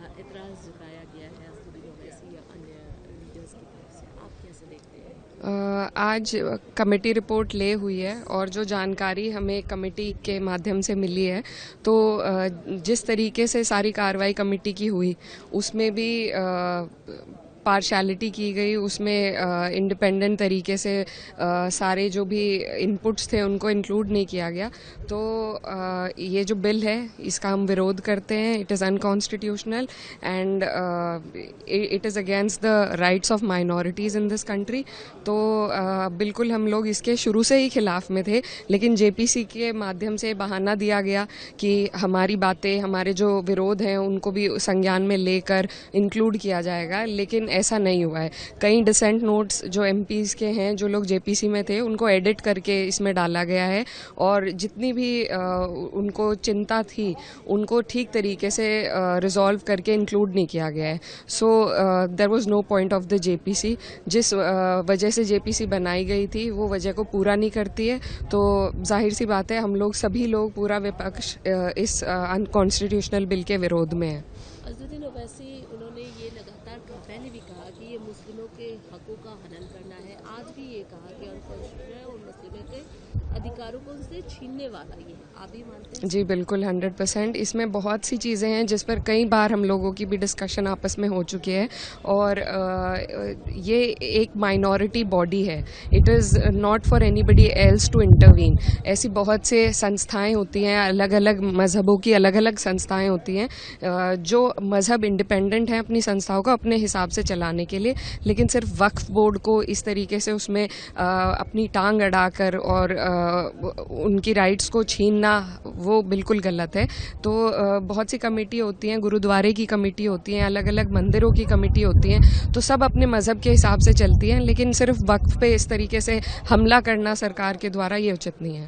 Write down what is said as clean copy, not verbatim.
एतराज़ जताया गया है असदुद्दीन ओवैसी या अन्य लीडर्स की तरफ से, आप कैसे देखते हैं? आज कमेटी रिपोर्ट ले हुई है और जो जानकारी हमें कमेटी के माध्यम से मिली है तो जिस तरीके से सारी कार्रवाई कमेटी की हुई उसमें भी पार्शैलिटी की गई, उसमें इंडिपेंडेंट तरीके से सारे जो भी इनपुट्स थे उनको इंक्लूड नहीं किया गया। तो ये जो बिल है इसका हम विरोध करते हैं। It is unconstitutional and it is against the rights of minorities in this country. तो बिल्कुल हम लोग इसके शुरू से ही खिलाफ में थे, लेकिन जेपीसी के माध्यम से बहाना दिया गया कि हमारी बातें, हमारे जो विरोध हैं उनको भी संज्ञान में लेकर इंक्लूड किया जाएगा, लेकिन ऐसा नहीं हुआ है। कई डिसेंट नोट्स जो एमपीज़ के हैं, जो लोग जेपीसी में थे, उनको एडिट करके इसमें डाला गया है और जितनी भी उनको चिंता थी उनको ठीक तरीके से रिजॉल्व करके इंक्लूड नहीं किया गया है। So there was no point of the JPC. जिस वजह से जेपीसी बनाई गई थी वो वजह को पूरा नहीं करती है, तो जाहिर सी बात है हम लोग सभी लोग, पूरा विपक्ष इस अनकॉन्स्टिट्यूशनल बिल के विरोध में है। असदुद्दीन ओवैसी उन्होंने ये लगातार पहले भी कहा कि ये मुस्लिमों के हकों का हनन करना है, आज भी ये कहा कि अनकॉन्स्टिट्यूशनल है और मुस्लिमों के अधिकारों को उनसे छीनने वाला ये है, आप भी मानते हैं? जी बिल्कुल, 100%। इसमें बहुत सी चीज़ें हैं जिस पर कई बार हम लोगों की भी डिस्कशन आपस में हो चुकी है और ये एक माइनॉरिटी बॉडी है। It is not for anybody else to intervene. ऐसी बहुत से संस्थाएं होती हैं, अलग अलग मज़हबों की अलग अलग संस्थाएं होती हैं, जो मज़हब इंडिपेंडेंट हैं अपनी संस्थाओं को अपने हिसाब से चलाने के लिए, लेकिन सिर्फ वक्फ बोर्ड को इस तरीके से उसमें अपनी टांग अड़ाकर और उनकी राइट्स को छीनना वो बिल्कुल गलत है। तो बहुत सी कमेटी होती हैं, गुरुद्वारे की कमेटी होती हैं, अलग अलग मंदिरों की कमेटी होती हैं, तो सब अपने मज़हब के हिसाब से चलती हैं, लेकिन सिर्फ वक्फ पे इस तरीके से हमला करना सरकार के द्वारा ये उचित नहीं है।